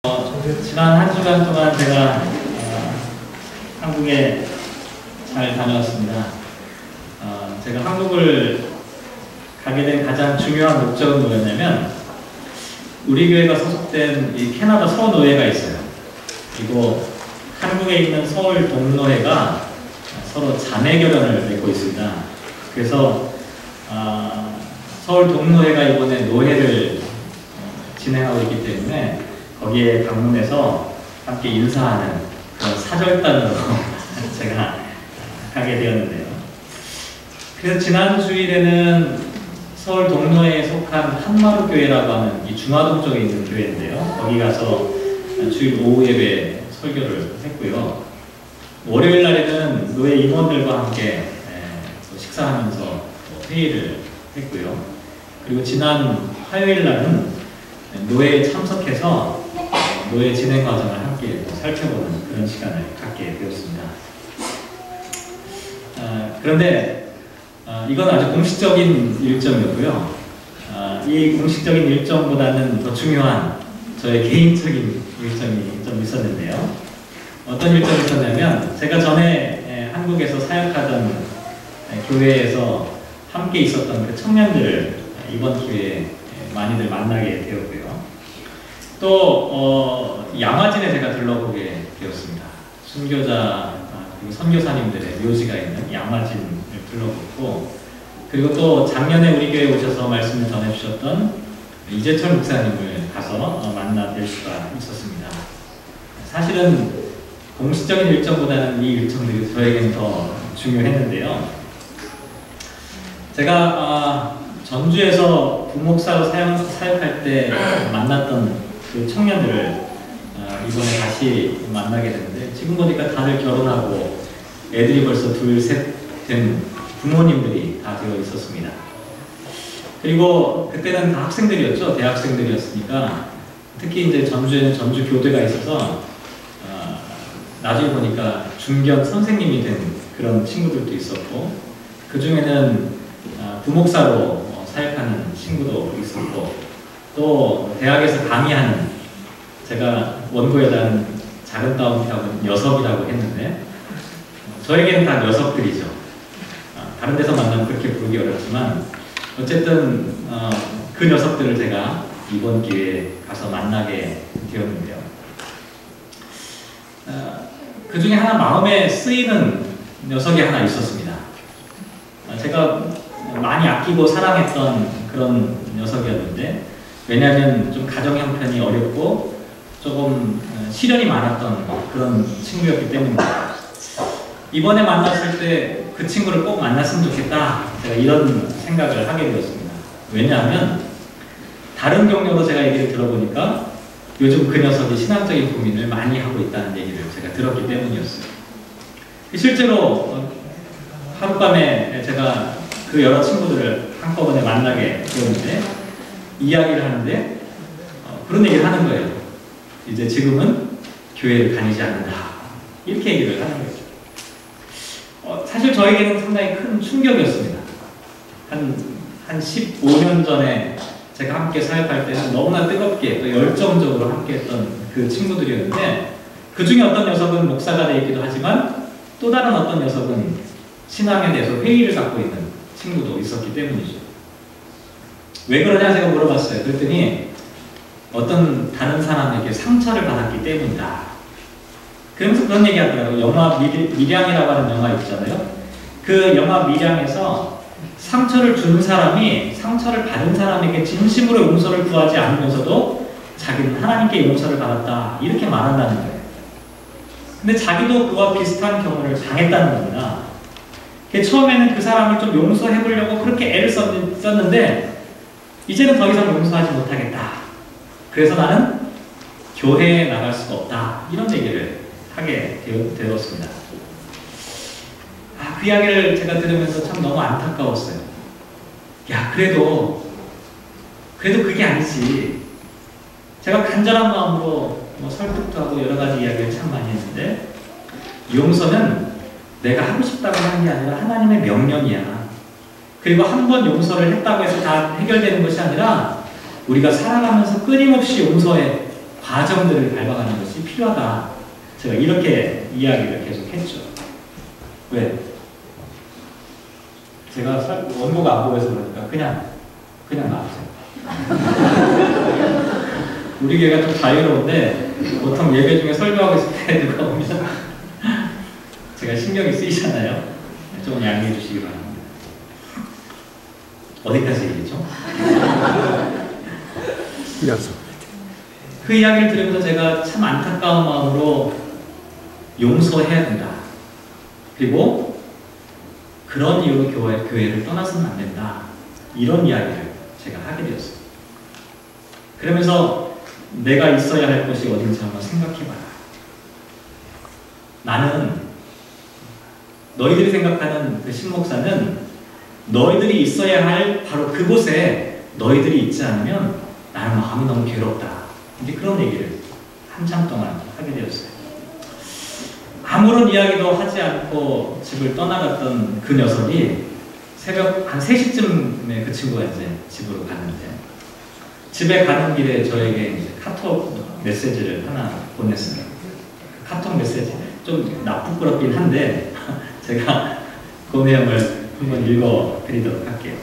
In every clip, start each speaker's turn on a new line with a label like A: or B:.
A: 지난 한 주간 동안 제가 한국에 잘 다녀왔습니다. 제가 한국을 가게 된 가장 중요한 목적은 뭐였냐면, 우리 교회가 소속된 이 캐나다 서노회가 있어요. 그리고 한국에 있는 서울 동노회가 서로 자매 결연을 맺고 있습니다. 그래서 서울 동노회가 이번에 노회를 진행하고 있기 때문에 거기에 방문해서 함께 인사하는 그런 사절단으로 제가 가게 되었는데요. 그래서 지난 주일에는 서울 동노회에 속한 한마루교회라고 하는 이 중화동 쪽에 있는 교회인데요. 거기 가서 주일 오후 예배 설교를 했고요. 월요일 날에는 노회 임원들과 함께 식사하면서 회의를 했고요. 그리고 지난 화요일 날은 노회에 참석해서 노회 진행 과정을 함께 살펴보는 그런 시간을 갖게 되었습니다. 그런데 이건 아주 공식적인 일정이었고요. 이 공식적인 일정보다는 더 중요한 저의 개인적인 일정이 좀 있었는데요. 어떤 일정이 있었냐면, 제가 전에 한국에서 사역하던 교회에서 함께 있었던 그 청년들을 이번 기회에 많이들 만나게 되었고요. 또 양화진에 제가 들러보게 되었습니다. 순교자 그리고 선교사님들의 묘지가 있는 양화진을 들러보고, 그리고 또 작년에 우리 교회에 오셔서 말씀을 전해주셨던 이재철 목사님을 가서 만나뵐 수가 있었습니다. 사실은 공식적인 일정보다는 이 일정들이 저에게는 더 중요했는데요. 제가 전주에서 부목사로 사역할 때 만났던 그 청년들을 이번에 다시 만나게 됐는데, 지금 보니까 다들 결혼하고 애들이 벌써 둘, 셋 된 부모님들이 다 되어 있었습니다. 그리고 그때는 다 학생들이었죠. 대학생들이었으니까. 특히 이제 전주에는 전주 교대가 있어서 나중에 보니까 중견 선생님이 된 그런 친구들도 있었고, 그 중에는 부목사로 사역하는 친구도 있었고, 또 대학에서 강의하는, 제가 원고에다는 작은 따옴표하고 녀석이라고 했는데 저에게는 다 녀석들이죠. 다른 데서 만나면 그렇게 부르기 어렵지만 어쨌든 그 녀석들을 제가 이번 기회에 가서 만나게 되었는데요. 그 중에 하나 마음에 쓰이는 녀석이 하나 있었습니다. 제가 많이 아끼고 사랑했던 그런 녀석이었는데, 왜냐하면 좀 가정 형편이 어렵고 조금 시련이 많았던 그런 친구였기 때문입니다. 이번에 만났을 때 그 친구를 꼭 만났으면 좋겠다, 제가 이런 생각을 하게 되었습니다. 왜냐하면 다른 경로로 제가 얘기를 들어보니까 요즘 그 녀석이 신앙적인 고민을 많이 하고 있다는 얘기를 제가 들었기 때문이었어요. 실제로 하룻밤에 제가 그 여러 친구들을 한꺼번에 만나게 되었는데, 이야기를 하는데 그런 얘기를 하는 거예요. 이제 지금은 교회를 다니지 않는다, 이렇게 얘기를 하는 거죠. 사실 저에게는 상당히 큰 충격이었습니다. 한 15년 전에 제가 함께 사역할 때는 너무나 뜨겁게 또 열정적으로 함께 했던 그 친구들이었는데, 그 중에 어떤 녀석은 목사가 되어 있기도 하지만 또 다른 어떤 녀석은 신앙에 대해서 회의를 갖고 있는 친구도 있었기 때문이죠. 왜 그러냐 제가 물어봤어요. 그랬더니 어떤 다른 사람에게 상처를 받았기 때문이다. 그러면서 그런 얘기 하더라고요. 영화 밀양이라고 하는 영화 있잖아요. 그 영화 밀양에서 상처를 준 사람이 상처를 받은 사람에게 진심으로 용서를 구하지 않으면서도 자기는 하나님께 용서를 받았다, 이렇게 말한다는 거예요. 근데 자기도 그와 비슷한 경우를 당했다는 겁니다. 처음에는 그 사람을 좀 용서해 보려고 그렇게 애를 썼는데 이제는 더 이상 용서하지 못하겠다. 그래서 나는 교회에 나갈 수가 없다, 이런 얘기를 하게 되었습니다. 그 이야기를 제가 들으면서 참 너무 안타까웠어요. 야, 그래도 그게 아니지. 제가 간절한 마음으로 설득도 하고 여러 가지 이야기를 참 많이 했는데, 용서는 내가 하고 싶다고 하는 게 아니라 하나님의 명령이야. 그리고 한 번 용서를 했다고 해서 다 해결되는 것이 아니라 우리가 살아가면서 끊임없이 용서해 과정들을 밟아가는 것이 필요하다. 제가 이렇게 이야기를 계속 했죠. 왜? 제가 원고가 안 보여서 그러니까 그냥 나왔어요. 우리 교회가 좀 자유로운데 보통 예배 중에 설교하고 있을 때 누가 오면 제가 신경이 쓰이잖아요. 좀 양해해 주시기 바랍니다. 어디까지 얘기했죠? 그 이야기를 들으면서 제가 참 안타까운 마음으로 용서해야 된다. 그리고 그런 이유로 교회를 떠나서는 안 된다. 이런 이야기를 제가 하게 되었어요. 그러면서 내가 있어야 할 곳이 어딘지 한번 생각해봐라. 나는 너희들이 생각하는 그 신목사는 너희들이 있어야 할 바로 그곳에 너희들이 있지 않으면 나는 마음이 너무 괴롭다. 이제 그런 얘기를 한참 동안 하게 되었어요. 아무런 이야기도 하지 않고 집을 떠나갔던 그 녀석이 새벽 한 3시쯤에 그 친구가 이제 집으로 갔는데 집에 가는 길에 저에게 이제 카톡 메시지를 하나 보냈어요. 카톡 메시지 좀 나쁘끄럽긴 한데 제가 그 내용을 한번 읽어드리도록 할게요.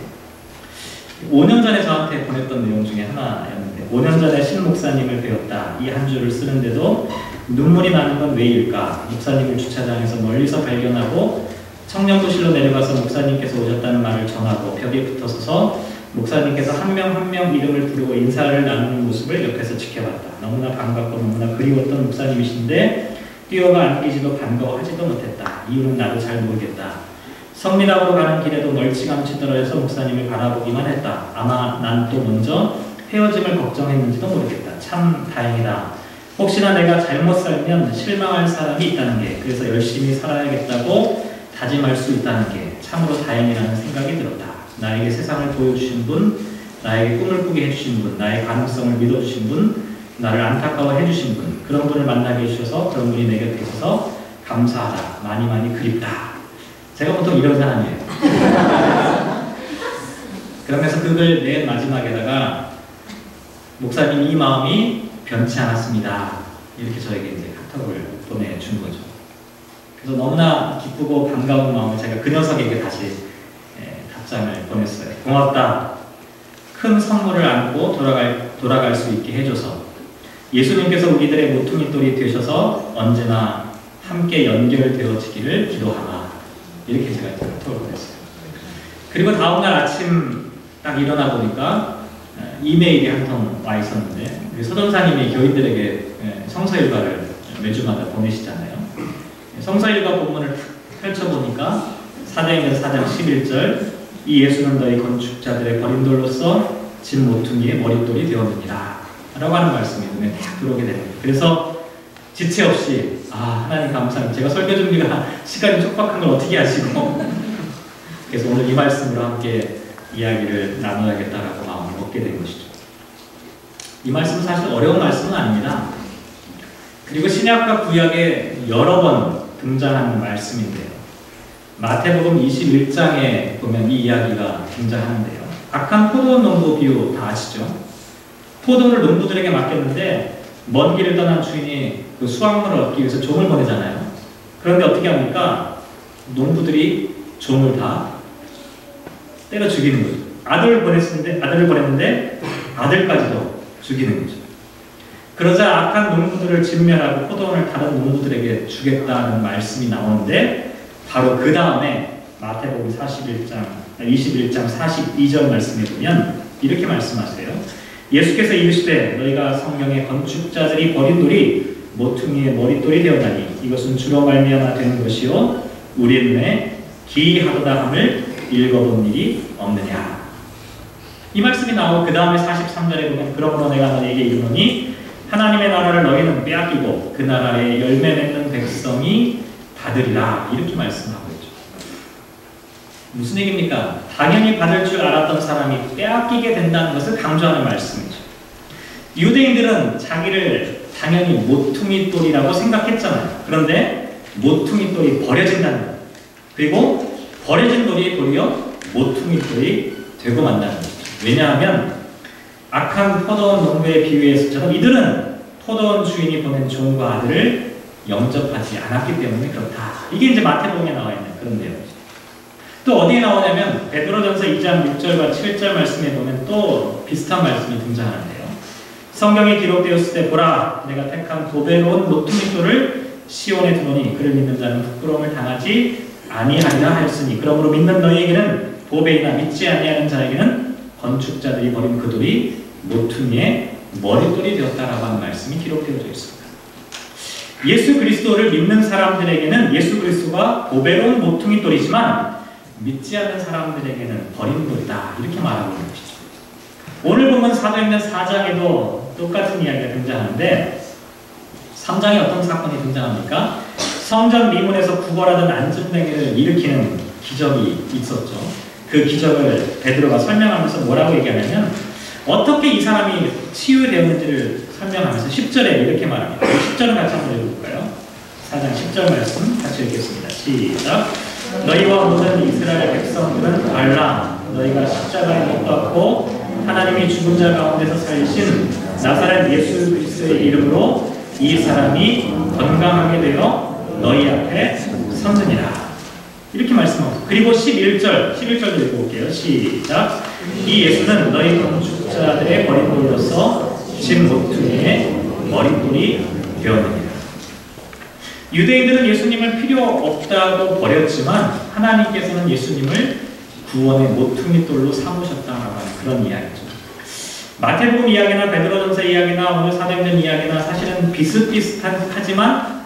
A: 5년 전에 저한테 보냈던 내용 중에 하나였는데 5년 전에 신 목사님을 배웠다. 이 한 줄을 쓰는데도 눈물이 나는 건 왜일까? 목사님을 주차장에서 멀리서 발견하고 청년부실로 내려가서 목사님께서 오셨다는 말을 전하고 벽에 붙어서서 목사님께서 한 명 한 명 이름을 부르고 인사를 나누는 모습을 옆에서 지켜봤다. 너무나 반갑고 너무나 그리웠던 목사님이신데 뛰어가 앉기지도 반가워하지도 못했다. 이유는 나도 잘 모르겠다. 성민학으로 가는 길에도 멀찌감치 떨어져서 목사님을 바라보기만 했다. 아마 난 또 먼저 헤어짐을 걱정했는지도 모르겠다. 참 다행이다. 혹시나 내가 잘못 살면 실망할 사람이 있다는 게, 그래서 열심히 살아야겠다고 다짐할 수 있다는 게 참으로 다행이라는 생각이 들었다. 나에게 세상을 보여주신 분, 나에게 꿈을 꾸게 해주신 분, 나의 가능성을 믿어주신 분, 나를 안타까워해 주신 분, 그런 분을 만나게 해주셔서 그런 분이 내 곁에 있어서 감사하다. 많이 많이 그립다. 제가 보통 이런 사람이에요. 그러면서 그걸 맨 마지막에다가 목사님 이 마음이 변치 않았습니다. 이렇게 저에게 이제 카톡을 보내준 거죠. 그래서 너무나 기쁘고 반가운 마음을 제가 그 녀석에게 다시 답장을 보냈어요. 고맙다. 큰 선물을 안고 돌아갈 수 있게 해줘서 예수님께서 우리들의 모퉁이돌이 되셔서 언제나 함께 연결되어지기를 기도하라. 이렇게 제가 카톡을 보냈어요. 그리고 다음날 아침 딱 일어나 보니까 이메일이 한 통 와 있었는데 서전사님이 교인들에게 성서일과를 매주마다 보내시잖아요. 성서일과 본문을 펼쳐보니까 사도행전 4장 11절 이 예수는 너희 건축자들의 버림돌로서 집 모퉁이의 머릿돌이 되었느니라 라고 하는 말씀이 눈에 딱 들어오게 됩니다. 그래서 지체 없이 하나님 감사합니다. 제가 설교 준비가 시간이 촉박한 걸 어떻게 하시고 그래서 오늘 이 말씀으로 함께 이야기를 나눠야겠다라고 마음을 먹게 된 것이죠. 이 말씀은 사실 어려운 말씀은 아닙니다. 그리고 신약과 구약에 여러 번 등장하는 말씀인데요. 마태복음 21장에 보면 이 이야기가 등장하는데요. 악한 포도원 농부 비유 다 아시죠? 포도를 농부들에게 맡겼는데 먼 길을 떠난 주인이 그 수확물을 얻기 위해서 종을 보내잖아요. 그런데 어떻게 합니까? 농부들이 종을 다 때려 죽이는 거죠. 아들을 보냈는데 아들까지도 죽이는 거죠. 그러자 악한 농부들을 진멸하고 포도원을 다른 농부들에게 주겠다는 말씀이 나오는데 바로 그 다음에 마태복음 21장 42절 말씀에 보면 이렇게 말씀하세요. 예수께서 이르시되 너희가 성경의 건축자들이 버린 돌이 모퉁이의 머릿돌이 되었나니 이것은 주로 말미암아 되는 것이요 우리 눈에 기이하도다 함을 읽어본 일이 없느냐. 이 말씀이 나오고 그 다음에 43절에 보면 그러므로 내가 너희에게 이르노니 하나님의 나라를 너희는 빼앗기고 그 나라에 열매 맺는 백성이 받으리라. 이렇게 말씀하고 있죠. 무슨 얘기입니까? 당연히 받을 줄 알았던 사람이 빼앗기게 된다는 것을 강조하는 말씀이죠. 유대인들은 자기를 당연히 모퉁이돌이라고 생각했잖아요. 그런데 모퉁이돌이 버려진다는 것, 그리고 버려진 돌이 도리어 모퉁이돌이 되고 만다는 거죠. 왜냐하면 악한 포도원 농부의 비유에서처럼 이들은 포도원 주인이 보낸 종과 아들을 영접하지 않았기 때문에 그렇다. 이게 이제 마태복음에 나와 있는 그런 내용이죠. 또 어디에 나오냐면 베드로전서 2장 6절과 7절 말씀에 보면 또 비슷한 말씀이 등장하는데요. 성경에 기록되었을 때 보라 내가 택한 보배로운 모퉁이돌을 시온에 두노니 그를 믿는 자는 부끄러움을 당하지 아니하리라 하였으니 그러므로 믿는 너희에게는 보배이나 믿지 아니하는 자에게는 건축자들이 버린 그 돌이 모퉁이의 머릿돌이 되었다라고 하는 말씀이 기록되어져 있습니다. 예수 그리스도를 믿는 사람들에게는 예수 그리스도가 보배로운 모퉁이돌이지만 믿지 않는 사람들에게는 버린 돌이다 이렇게 말하고 있는 것이죠. 오늘 보면 사도행전 4장에도 똑같은 이야기가 등장하는데 3장에 어떤 사건이 등장합니까? 성전 미문에서 구걸하던 안전뱅이를 일으키는 기적이 있었죠. 그 기적을 베드로가 설명하면서 뭐라고 얘기하냐면 어떻게 이 사람이 치유되었는지를 설명하면서 10절에 이렇게 말합니다. 10절은 같이 한번 읽어볼까요? 4장 10절 말씀 같이 읽겠습니다. 시작! 너희와 모든 이스라엘 백성들은 알라 너희가 십자가에 못 박고 하나님이 죽은 자 가운데서 살리신 나사렛 예수 그리스도의 이름으로 이 사람이 건강하게 되어 너희 앞에 섰느니라. 이렇게 말씀합니다. 그리고 11절도 읽어볼게요. 시작! 이 예수는 너희 건축자들의 버린 돌로서 집 모퉁이의 머릿돌이 되었느니라. 유대인들은 예수님을 필요 없다고 버렸지만 하나님께서는 예수님을 구원의 모퉁이돌로 삼으셨다라고 하는 그런 이야기죠. 마태복음 이야기나 베드로전서 이야기나 오늘 사도행전 이야기나 사실은 비슷비슷하지만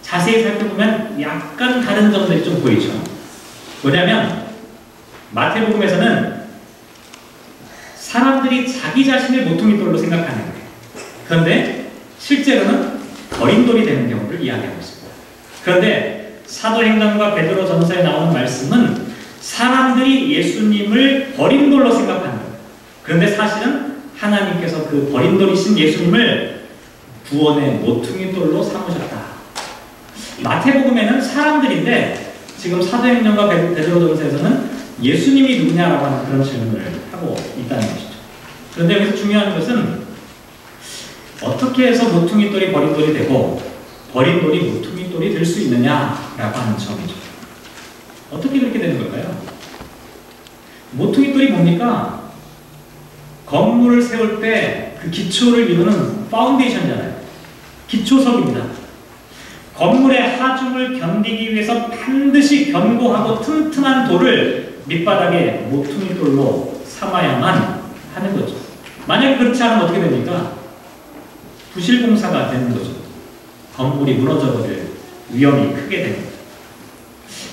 A: 자세히 살펴보면 약간 다른 점들이 좀 보이죠. 뭐냐면 마태복음에서는 사람들이 자기 자신을 모퉁이돌로 생각하는 거예요. 그런데 실제로는 버린 돌이 되는 경우를 이야기하고 있습니다. 그런데 사도행전과 베드로전서에 나오는 말씀은 사람들이 예수님을 버린 돌로 생각하는 거예요. 그런데 사실은 하나님께서 그 버린 돌이신 예수님을 구원의 모퉁이돌로 삼으셨다. 마태복음에는 사람들인데 지금 사도행전과 베드로전서에서는 예수님이 누구냐라고 하는 그런 질문을 하고 있다는 것이죠. 그런데 여기서 중요한 것은 어떻게 해서 모퉁이돌이 버린 돌이 되고 버린 돌이 모퉁이돌이 될 수 있느냐라고 하는 점이죠. 어떻게 그렇게 되는 걸까요? 모퉁이돌이 뭡니까? 건물을 세울 때 그 기초를 이루는 파운데이션이잖아요. 기초석입니다. 건물의 하중을 견디기 위해서 반드시 견고하고 튼튼한 돌을 밑바닥에 모퉁이돌로 삼아야만 하는 거죠. 만약에 그렇지 않으면 어떻게 됩니까? 부실공사가 되는 거죠. 건물이 무너져버릴 위험이 크게 됩니다.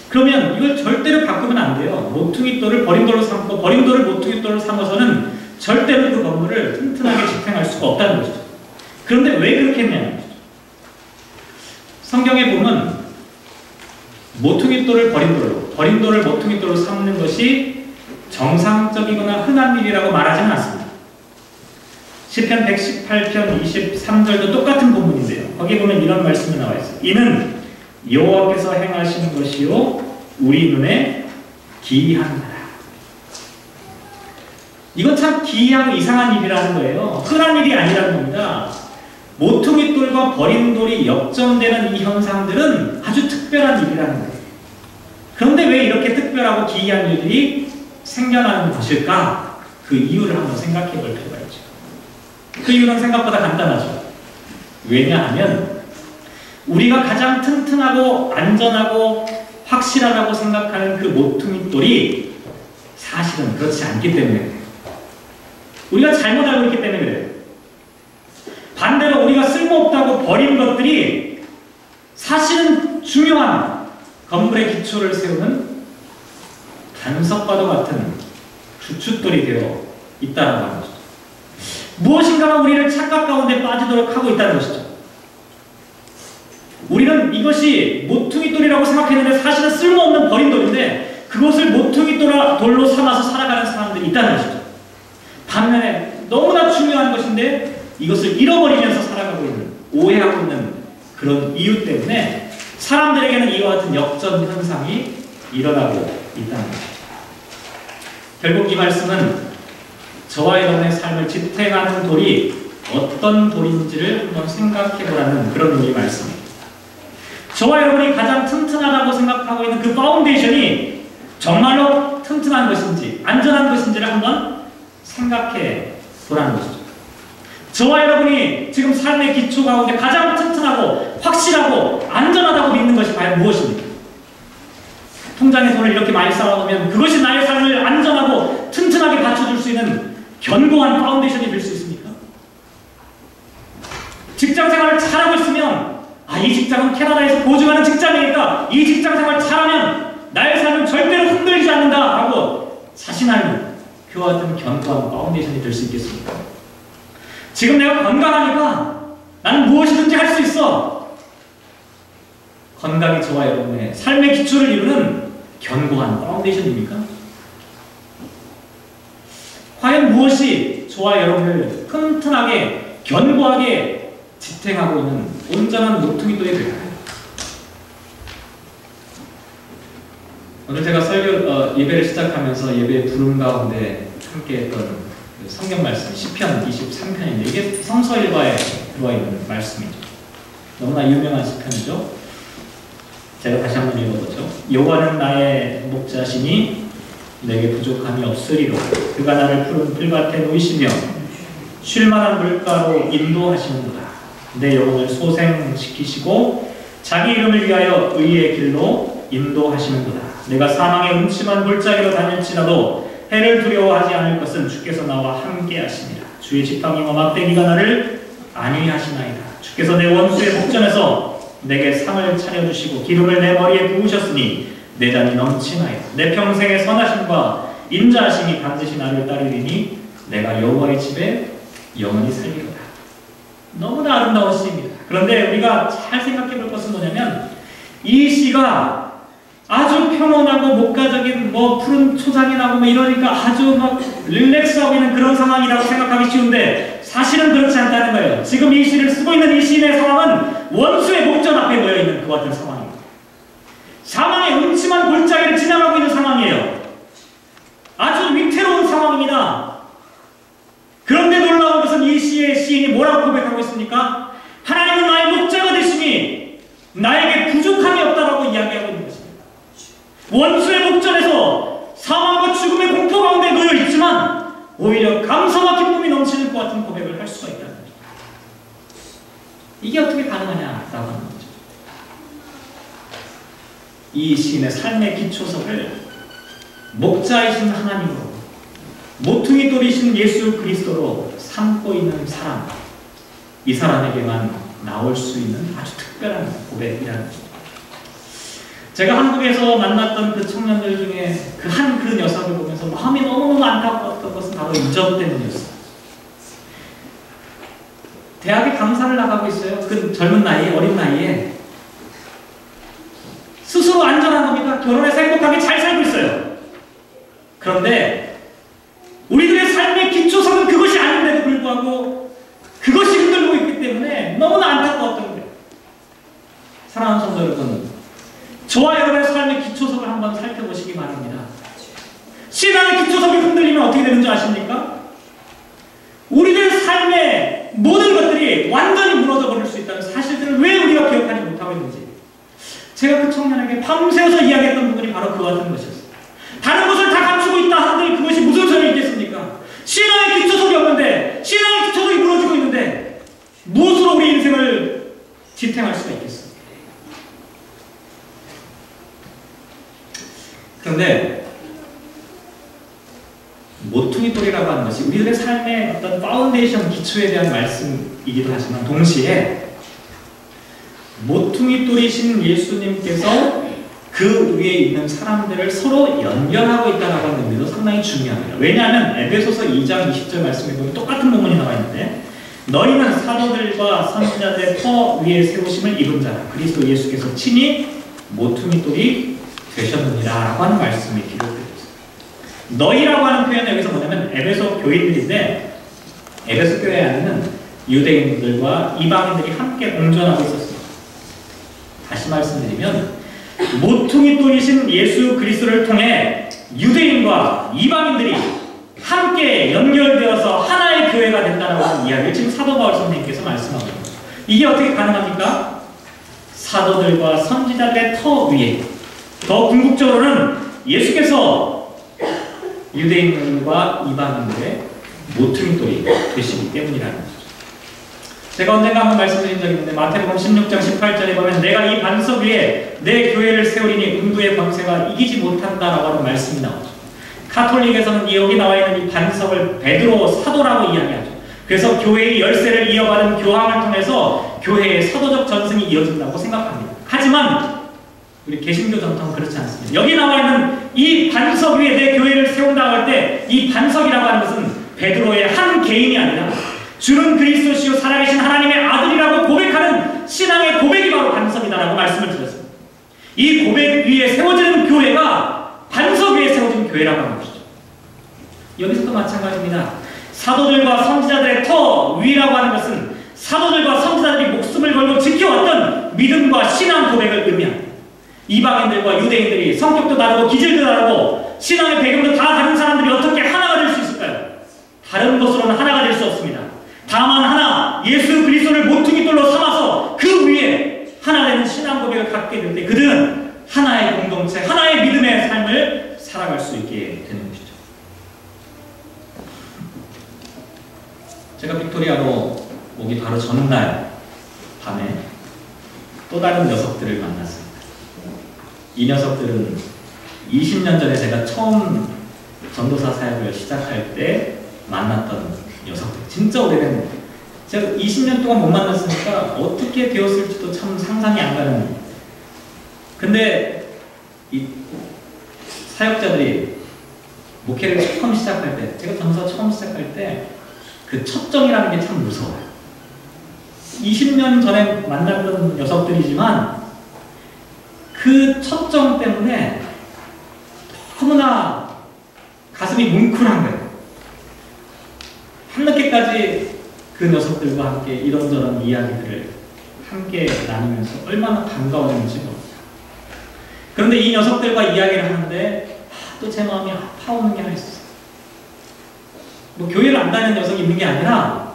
A: 그러면 이걸 절대로 바꾸면 안 돼요. 모퉁이돌을 버린 돌로 삼고 버린 돌을 모퉁이돌로 삼아서는 절대로 그 건물을 튼튼하게 지탱할 수가 없다는 것이죠. 그런데 왜 그렇게 했냐는 것이죠. 성경에 보면 모퉁이돌을 버린 돌을 모퉁이돌로 삼는 것이 정상적이거나 흔한 일이라고 말하지는 않습니다. 시편 118편 23절도 똑같은 본문인데요. 거기에 보면 이런 말씀이 나와 있어요. 이는 여호와께서 행하신 것이요 우리 눈에 기이한다. 이건 참 기이하고 이상한 일이라는 거예요. 흔한 일이 아니라는 겁니다. 모퉁이돌과 버린 돌이 역전되는 이 현상들은 아주 특별한 일이라는 거예요. 그런데 왜 이렇게 특별하고 기이한 일들이 생겨나는 것일까? 그 이유를 한번 생각해 볼 필요가 있죠. 그 이유는 생각보다 간단하죠. 왜냐하면 우리가 가장 튼튼하고 안전하고 확실하다고 생각하는 그 모퉁이돌이 사실은 그렇지 않기 때문에 그래요. 우리가 잘못 알고 있기 때문에 그래요. 반대로 우리가 쓸모없다고 버린 것들이 사실은 중요한 건물의 기초를 세우는 단석과도 같은 주춧돌이 되어 있다는 거죠. 무엇인가가 우리를 착각 가운데 빠지도록 하고 있다는 것이죠. 우리는 이것이 모퉁이돌이라고 생각했는데 사실은 쓸모없는 버린 돌인데 그것을 모퉁이돌로 삼아서 살아가는 사람들이 있다는 것이죠. 반면에 너무나 중요한 것인데 이것을 잃어버리면서 살아가고 있는, 오해하고 있는 그런 이유 때문에 사람들에게는 이와 같은 역전 현상이 일어나고 있다는 것이죠. 결국 이 말씀은 저와 여러분의 삶을 지탱하는 돌이 어떤 돌인지를 한번 생각해 보라는 그런 의미의 말씀입니다. 저와 여러분이 가장 튼튼하다고 생각하고 있는 그 파운데이션이 정말로 튼튼한 것인지 안전한 것인지를 한번 생각해 보라는 것이죠. 저와 여러분이 지금 삶의 기초 가운데 가장 튼튼하고 확실하고 안전하다고 믿는 것이 과연 무엇입니까? 통장에 돈을 이렇게 많이 쌓아놓으면 그것이 나의 삶을 안전하고 튼튼하게 받쳐줄 수 있는 견고한 파운데이션이 될 수 있습니까? 직장 생활을 잘하고 있으면 이 직장은 캐나다에서 보증하는 직장이니까 이 직장 생활 잘하면 나의 삶은 절대로 흔들리지 않는다 라고 자신하는 그와 같은 견고한 파운데이션이 될 수 있겠습니까? 지금 내가 건강하니까 나는 무엇이든지 할 수 있어. 건강이 저와 여러분의 삶의 기초를 이루는 견고한 파운데이션입니까? 과연 무엇이 저와 여러분을 튼튼하게 견고하게 지탱하고 있는 온전한 모퉁이돌이 될까요? 오늘 제가 예배를 시작하면서 예배의 부름 가운데 함께했던 성경 말씀 시편 23편인데 이게 성서 일과에 들어와 있는 말씀이죠. 너무나 유명한 시편이죠. 제가 다시 한번 읽어보죠. 여호와는 나의 목자시니 내게 부족함이 없으리로 그가 나를 푸른 풀밭에 놓이시며 쉴만한 물가로 인도하시는구나. 내 영혼을 소생시키시고 자기 이름을 위하여 의의 길로 인도하시는구나. 내가 사망의 음침한 골짜기로 다닐지라도 해를 두려워하지 않을 것은 주께서 나와 함께 하시니라. 주의 지팡이와 막대기가 나를 안위하시나이다. 주께서 내 원수의 목전에서 내게 상을 차려주시고 기름을 내 머리에 부으셨으니 내 잔이 넘치나이다. 내 평생의 선하심과 인자하심이 반드시 나를 따르리니 내가 여호와의 집에 영원히 살리로다. 너무나 아름다운 시입니다. 그런데 우리가 잘 생각해 볼 것은 뭐냐면 이 시가 아주 평온하고 목가적인 푸른 초장이 나고 이러니까 아주 릴렉스하고 있는 그런 상황이라고 생각하기 쉬운데 사실은 그렇지 않다는 거예요. 지금 이 시를 쓰고 있는 이 시인의 상황은 원수의 목전 앞에 모여있는 그 같은 상황입니다. 사망의 음침한 골짜기를 지나가고 있는 상황이에요. 아주 위태로운 상황입니다. 그런데 놀라운 것은 이 시의 시인이 뭐라고 고백하고 있습니까? 하나님은 나의 목자가 되시니 나에게 부족함이 없다라고 이야기하고 있는 것입니다. 원수의 목전에서 사망과 죽음의 공포 가운데 놓여 있지만 오히려 감사와 기쁨이 넘치는 것 같은 고백을 할 수가 있다는 거죠. 이게 어떻게 가능하냐라고 하는 거죠. 이 시인의 삶의 기초석을 목자이신 하나님으로 모퉁이 돌이신 예수 그리스도로 삼고 있는 사람, 이 사람에게만 나올 수 있는 아주 특별한 고백이라는 거죠. 제가 한국에서 만났던 그 청년들 중에 그 녀석을 보면서 마음이 너무너무 안타까웠던 것은 바로 이 점 때문이었어요. 대학에 강사를 나가고 있어요. 그 젊은 나이에, 어린 나이에 스스로 안전한 겁니다. 결혼해서 행복하게 잘 살고 있어요. 그런데 우리들의 삶의 기초석은 그것이 아닌데도 불구하고 그것이 흔들리고 있기 때문에 너무나 안타까웠던 거예요. 사랑하는 성도 여러분, 저와 여러분의 삶의 기초석을 한번 살펴보시기 바랍니다. 신앙의 기초석이 흔들리면 어떻게 되는지 아십니까? 우리들의 삶의 모든 것들이 완전히 무너져 버릴 수 있다는 사실들을 왜 우리가 기억하지 못하고 있는지 제가 그 청년에게 밤새워서 이야기했던 부분이 바로 그와 같은 것이었어요. 다른 것을 다 갖추고 있다 하더니 그것이 무슨 소용이 있겠습니까? 신앙의 기초석이 없는데, 신앙의 기초석이 무너지고 있는데 무엇으로 우리 인생을 지탱할 수가 있겠어요? 그런데 모퉁이돌이라고 하는 것이 우리들의 삶의 어떤 파운데이션 기초에 대한 말씀이기도 하지만 동시에 모퉁이돌이신 예수님께서 그 위에 있는 사람들을 서로 연결하고 있다는 의미도 상당히 중요합니다. 왜냐하면 에베소서 2장 20절 말씀에 보면 똑같은 본문이 나와 있는데 너희는 사도들과 선지자들의 터 위에 세우심을 입은 자라 그리스도 예수께서 친히 모퉁이돌이 되셨느니라 라고 하는 말씀이 기록되어 있습니다. 너희라고 하는 표현은 여기서 뭐냐면 에베소 교인들인데 에베소 교회 안에는 유대인들과 이방인들이 함께 공존하고 있었습니다. 다시 말씀드리면 모퉁이돌이신 예수 그리스도를 통해 유대인과 이방인들이 함께 연결되어서 하나의 교회가 된다는 하는 이야기를 지금 사도 바울 선생님께서 말씀하고 있습니다. 이게 어떻게 가능합니까? 사도들과 선지자들의 터 위에, 더 궁극적으로는 예수께서 유대인들과 이방인들의 모퉁이돌이 되시기 때문이라는 거죠. 제가 언젠가 한번 말씀드린 적이 있는데 마태복음 16장 18절에 보면 내가 이 반석 위에 내 교회를 세우리니 음부의 권세가 이기지 못한다라고 하는 말씀이 나오죠. 카톨릭에서는 여기 나와 있는 이 반석을 베드로 사도라고 이야기하죠. 그래서 교회의 열쇠를 이어받은 교황을 통해서 교회의 사도적 전승이 이어진다고 생각합니다. 하지만 우리 개신교 전통은 그렇지 않습니다. 여기 나와 있는 이 반석 위에 내 교회를 세운다고 할 때 이 반석이라고 하는 것은 베드로의 한 개인이 아니라 주는 그리스도시요 살아계신 하나님의 아들이라고 고백하는 신앙의 고백이 바로 반석이다라고 말씀을 드렸습니다. 이 고백 위에 세워지는 교회가 반석 위에 세워진 교회라고 하는 것이죠. 여기서도 마찬가지입니다. 사도들과 선지자들의 터 위라고 하는 것은 사도들과 선지자들이 목숨을 걸고 지켜왔던 믿음과 신앙 고백을 의미합니다. 이방인들과 유대인들이 성격도 다르고 기질도 다르고 신앙의 배경도 다 다른 사람들이 어떻게 하나가 될 수 있을까요? 다른 것으로는 하나가 될 수 없습니다. 다만 하나, 예수 그리스도를 모퉁이돌로 삼아서 그 위에 하나 되는 신앙 고백을 갖게 될 때 그들은 하나의 공동체, 하나의 믿음의 삶을 살아갈 수 있게 되는 것이죠. 제가 빅토리아로 오기 바로 전날 밤에 또 다른 녀석들을 만났습니다. 이 녀석들은 20년 전에 제가 처음 전도사 사역을 시작할 때 만났던 녀석들. 진짜 오래된, 제가 20년 동안 못 만났으니까 어떻게 되었을지도 참 상상이 안 가는. 근데 이 사역자들이 목회를 처음 시작할 때, 제가 전도사 처음 시작할 때 그 첫정이라는 게 참 무서워요. 20년 전에 만났던 녀석들이지만 그 첫정 때문에 너무나 가슴이 뭉클한 거예요. 한늦게까지 그 녀석들과 함께 이런저런 이야기들을 함께 나누면서 얼마나 반가웠는지 모릅니다. 그런데 이 녀석들과 이야기를 하는데 또 제 마음이 아파오는 게 하나 있었어요. 뭐 교회를 안 다니는 녀석이 있는 게 아니라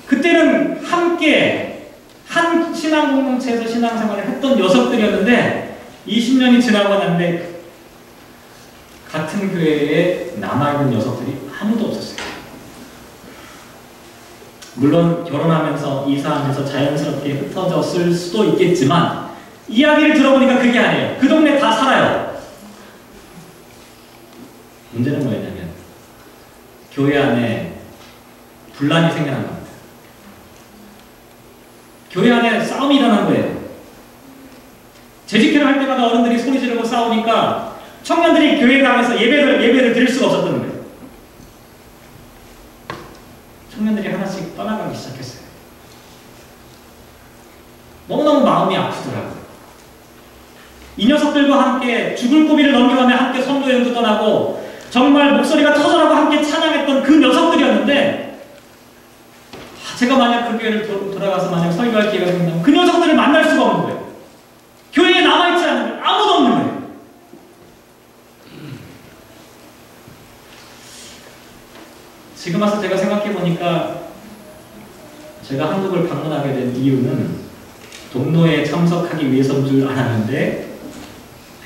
A: 그때는 함께 한 신앙 공동체에서 신앙생활을 했던 녀석들이었는데 20년이 지나고 났는데 같은 교회에 남아있는 녀석들이 아무도 없었어요. 물론 결혼하면서 이사하면서 자연스럽게 흩어졌을 수도 있겠지만 이야기를 들어보니까 그게 아니에요. 그 동네 다 살아요. 문제는 뭐였냐면 교회 안에 분란이 생겨난 겁니다. 교회 안에 싸움이 일어난 거예요. 재직회를 할 때마다 어른들이 소리 지르고 싸우니까 청년들이 교회를 하면서 예배를 드릴 수가 없었던 거예요. 청년들이 하나씩 떠나가기 시작했어요. 너무너무 마음이 아프더라고요. 이 녀석들과 함께 죽을 고비를 넘겨가며 함께 선교 여행도 떠나고 정말 목소리가 터져라고 함께 찬양했던 그 녀석들이었는데 제가 만약 그 교회를 돌아가서 만약 설교할 기회가 생긴다면 그 녀석들을 만날 수가 없는 거예요. 교회에 남아있지 않은 아무도 없는 거예요. 지금 와서 제가 생각해보니까 제가 한국을 방문하게 된 이유는 동노회에 참석하기 위해서인 줄 알았는데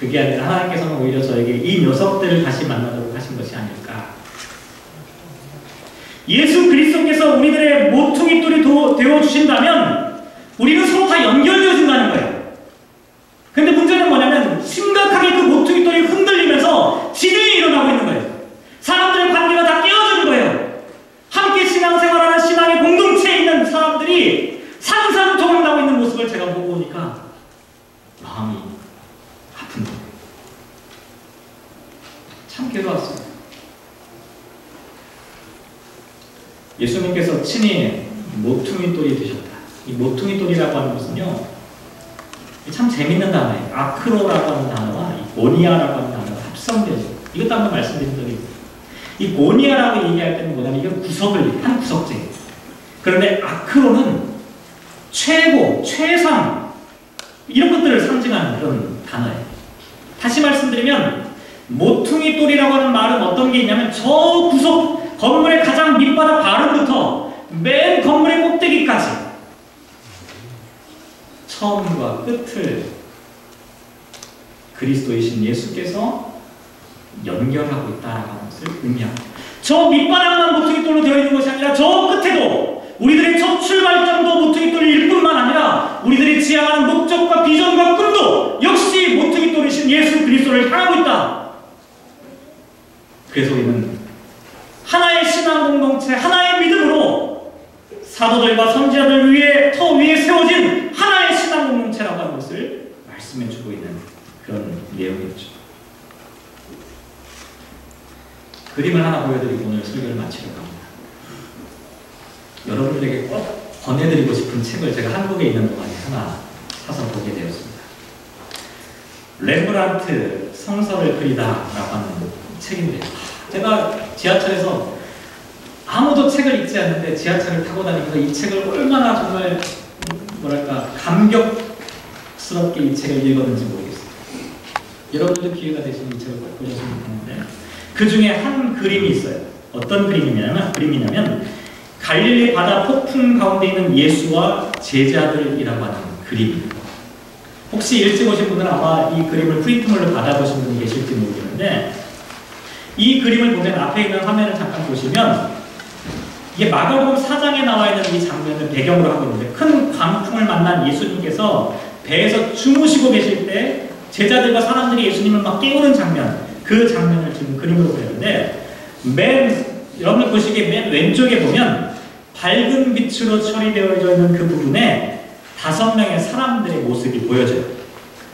A: 그게 아니라 하나님께서는 오히려 저에게 이 녀석들을 다시 만나도록 하신 것이 아닐까. 예수 그리스도께서 우리들의 모퉁이돌이 되어주신다면 우리는 서로 다 연결되어진다는 거예요. 근데 문제는 뭐냐면 심각하게 그 모퉁이돌이 흔들리면서 진행이 일어나고 있는 거예요. 사람들의 관계가 다 깨어지는 거예요. 함께 신앙생활하는 신앙의 공동체에 있는 사람들이 산산조각나고 있는 모습을 제가 보고 오니까 마음이 아픈 거예요. 참 괴로웠어요. 예수님께서 친히 모퉁이돌이 되셨다. 이 모퉁이돌이라고 하는 것은요, 참 재밌는 단어예요. 아크로라고 하는 단어와 이 고니아라고 하는 단어가 합성되죠. 이것도 한번 말씀드린 적이 있어요. 이 고니아라고 얘기할 때는 뭐냐면 이게 구석을, 한 구석재예요. 그런데 아크로는 최고, 최상 이런 것들을 상징하는 그런 단어예요. 다시 말씀드리면 모퉁이 돌이라고 하는 말은 어떤 게 있냐면 저 구석 건물의 가장 밑바닥 바름부터 맨 건물의 꼭대기까지 처음과 끝을 그리스도이신 예수께서 연결하고 있다는 것을 의미합니다. 저 밑바닥만 모퉁이돌로 되어 있는 것이 아니라 저 끝에도 우리들의 첫 출발점도 모퉁이돌일 뿐만 아니라 우리들이 지향하는 목적과 비전과 꿈도 역시 모퉁이돌이신 예수 그리스도를 향하고 있다. 그래서 우리는 하나의 신앙 공동체, 하나의 믿음으로 사도들과 선지자들 위에 터 위에 세워진 하나의 신앙 공동체라고 하는 것을 말씀해주고 있는 그런 내용이죠. 그림을 하나 보여드리고 오늘 설교를 마치려고 합니다. 여러분들에게 꼭 권해드리고 싶은 책을 제가 한국에 있는 동안에 하나 사서 보게 되었습니다. 렘브란트 성서를 그리다라고 하는 책인데 제가 지하철에서 아무도 책을 읽지 않는데 지하철을 타고 다니면서 이 책을 얼마나 정말 뭐랄까 감격스럽게 이 책을 읽었는지 모르겠어요. 여러분들도 기회가 되시면 이 책을 꼭 보셨으면 좋겠는데 그 중에 한 그림이 있어요. 어떤 그림이냐면 갈릴리 바다 폭풍 가운데 있는 예수와 제자들이라고 하는 그림입니다. 혹시 일찍 오신 분들은 아마 이 그림을 프린트물로 받아보신 분이 계실지 모르겠는데 이 그림을 보면 앞에 있는 화면을 잠깐 보시면 이게 마가복음 4장에 나와 있는 이 장면을 배경으로 하고 있는데 큰 광풍을 만난 예수님께서 배에서 주무시고 계실 때 제자들과 사람들이 예수님을 막 깨우는 장면, 그 장면을 지금 그림으로 그렸는데 여러분들 보시기에 맨 왼쪽에 보면 밝은 빛으로 처리되어져 있는 그 부분에 5명의 사람들의 모습이 보여져요.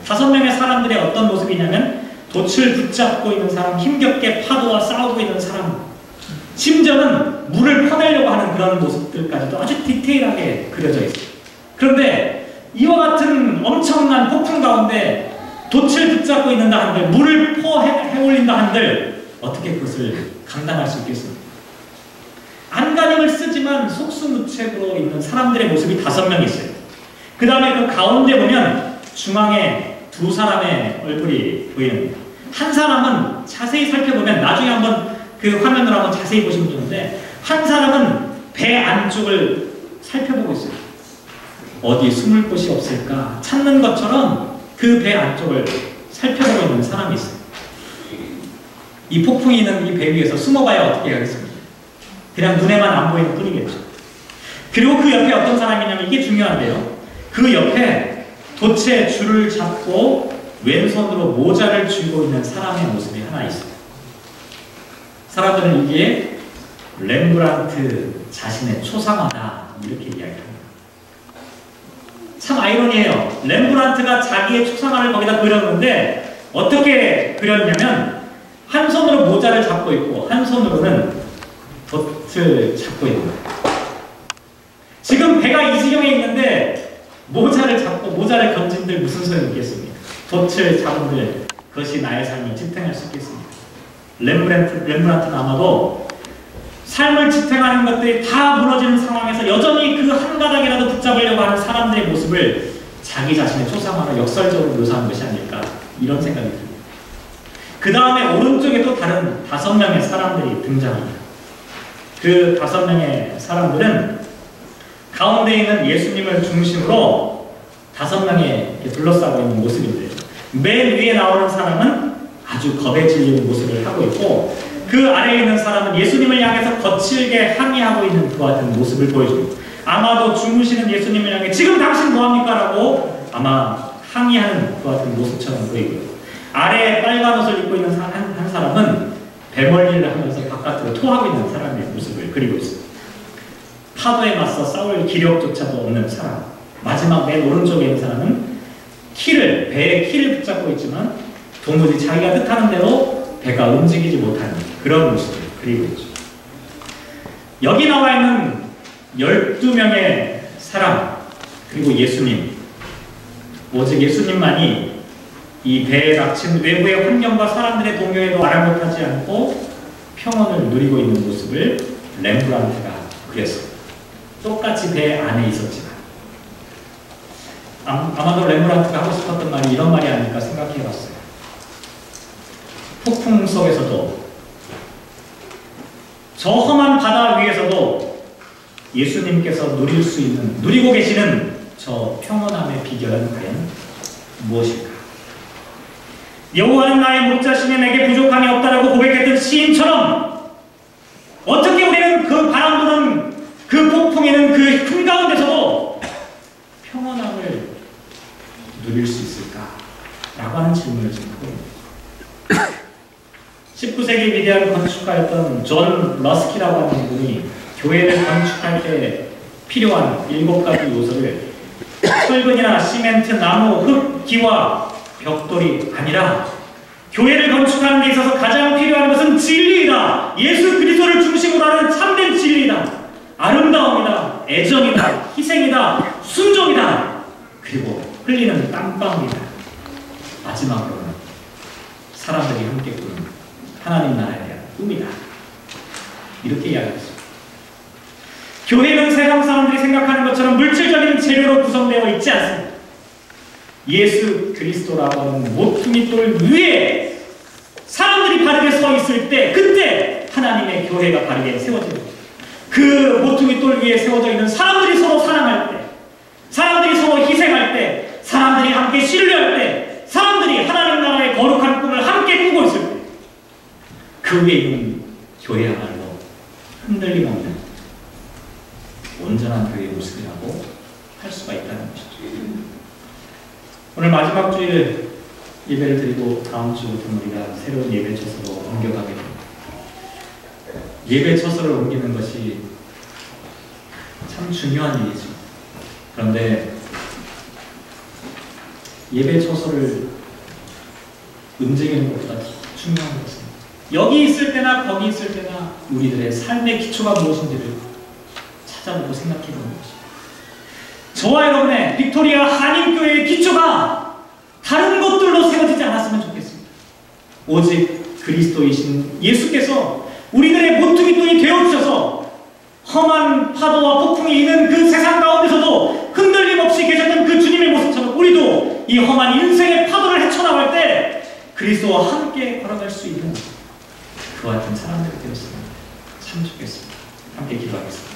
A: 5명의 사람들의 어떤 모습이냐면 돛을 붙잡고 있는 사람, 힘겹게 파도와 싸우고 있는 사람, 심지어는 물을 퍼내려고 하는 그런 모습들까지도 아주 디테일하게 그려져 있어요. 그런데 이와 같은 엄청난 폭풍 가운데 돛을 붙잡고 있는다 한들, 물을 해올린다 한들 어떻게 그것을 감당할 수 있겠습니까? 안간힘을 쓰지만 속수무책으로 있는 사람들의 모습이 5명 있어요. 그 다음에 그 가운데 보면 중앙에 2 사람의 얼굴이 보이는, 한 사람은 자세히 살펴보면 나중에 한번 그 화면을 한번 자세히 보시면 좋은데 한 사람은 배 안쪽을 살펴보고 있어요. 어디 숨을 곳이 없을까 찾는 것처럼 그 배 안쪽을 살펴보고 있는 사람이 있어요. 이 폭풍이 있는 이 배 위에서 숨어봐야 어떻게 하겠습니까? 그냥 눈에만 안 보이는 뿐이겠죠. 그리고 그 옆에 어떤 사람이냐면 이게 중요한데요. 그 옆에 돛에 줄을 잡고 왼손으로 모자를 쥐고 있는 사람의 모습이 하나 있어요. 사람들은 이게 렘브란트 자신의 초상화다 이렇게 이야기합니다. 참 아이러니해요. 렘브란트가 자기의 초상화를 거기다 그렸는데 어떻게 그렸냐면 한 손으로 모자를 잡고 있고 한 손으로는 돛을 잡고 있는 거예요. 지금 배가 이 지경에 있는데 모자를 잡고 모자를 건진들 무슨 소용이 있겠습니까? 돛을 잡은들 그것이 나의 삶을 지탱할 수 있겠습니까? 렘브란트는 아마도 삶을 지탱하는 것들이 다 무너지는 상황에서 여전히 그 한 가닥이라도 붙잡으려고 하는 사람들의 모습을 자기 자신의 초상화로 역설적으로 묘사한 것이 아닐까 이런 생각이 듭니다. 그 다음에 오른쪽에도 다른 5명의 사람들이 등장합니다. 그 5명의 사람들은 가운데 있는 예수님을 중심으로 5명이 둘러싸고 있는 모습인데요. 맨 위에 나오는 사람은 아주 겁에 질리는 모습을 하고 있고 그 아래에 있는 사람은 예수님을 향해서 거칠게 항의하고 있는 그와 같은 모습을 보여줍니다. 아마도 주무시는 예수님을 향해 지금 당신 뭐합니까? 라고 아마 항의하는 그와 같은 모습처럼 보이고요. 아래에 빨간 옷을 입고 있는 한 사람은 배멀리를 하면서 바깥으로 토하고 있는 사람의 모습을 그리고 있습니다. 파도에 맞서 싸울 기력조차도 없는 사람. 마지막 맨 오른쪽에 있는 사람은 배의 키를 붙잡고 있지만 도무지 자기가 뜻하는 대로 배가 움직이지 못하는 그런 모습을 그리고 있죠. 여기 나와 있는 12명의 사람 그리고 예수님, 오직 예수님만이 이 배에 닥친 외부의 환경과 사람들의 동요에도 아랑곳하지 않고 평온을 누리고 있는 모습을 렘브란트가 그렸습니다. 똑같이 배 안에 있었지만 아마도 렘브란트가 하고 싶었던 말이 이런 말이 아닐까 생각해봤어요. 폭풍 속에서도, 저 험한 바다 위에서도 예수님께서 누리고 계시는 저 평온함의 비결은 과연 무엇일까? 여호와는 나의 목자시니 내게 부족함이 없다라고 고백했던 시인처럼 어떻게 우리는 그 바람 부는 그 폭풍에는 그 큰 가운데서도 평온함을 누릴 수 있을까? 라고 하는 질문을 지금 하고 있습니다. 19세기 위대한 건축가였던 존 러스키라고 하는 분이 교회를 건축할 때 필요한 7가지 요소를 철근이나 시멘트, 나무, 흙, 기와 벽돌이 아니라 교회를 건축하는 데 있어서 가장 필요한 것은 진리이다. 예수 그리스도를 중심으로 하는 참된 진리이다. 아름다움이다. 애정이다. 희생이다. 순종이다. 그리고 흘리는 땀방울이다. 마지막으로는 사람들이 함께 꾸는 하나님 나라에 대한 꿈이다. 이렇게 이야기했습니다. 교회는 세상 사람들이 생각하는 것처럼 물질적인 재료로 구성되어 있지 않습니다. 예수 그리스도라고 하는 모퉁이 돌 위에 사람들이 바르게 서 있을 때, 그때 하나님의 교회가 바르게 세워집니다. 그 모퉁이 돌 위에 세워져 있는 사람들이 서로 사랑할 때, 사람들이 서로 희생할 때, 사람들이 함께 신뢰할 때, 사람들이 하나님 나라의 거룩한 꿈을 함께 꾸고 있을 때, 그 위에 있는 교회야말로 흔들림 없는 온전한 교회의 모습이라고 할 수가 있다는 것이죠. 오늘 마지막 주일 예배를 드리고 다음 주부터 우리가 새로운 예배 처소로 옮겨가게 됩니다. 예배 처소를 옮기는 것이 참 중요한 일이죠. 그런데 예배 처소를 움직이는 것보다 더 중요한 것은 여기 있을 때나 거기 있을 때나 우리들의 삶의 기초가 무엇인지를 찾아보고 생각해 보는 것입니다. 저와 여러분의 빅토리아 한인교회의 기초가 다른 것들로 세워지지 않았으면 좋겠습니다. 오직 그리스도이신 예수께서 우리들의 모퉁이 돌이 되어주셔서 험한 파도와 폭풍이 있는 그 세상 가운데서도 흔들림 없이 계셨던 그 주님의 모습처럼 우리도 이 험한 인생의 파도를 헤쳐나갈 때 그리스도와 함께 걸어갈 수 있는 그와 같은 사람들이 되었으면 참 좋겠습니다. 함께 기도하겠습니다.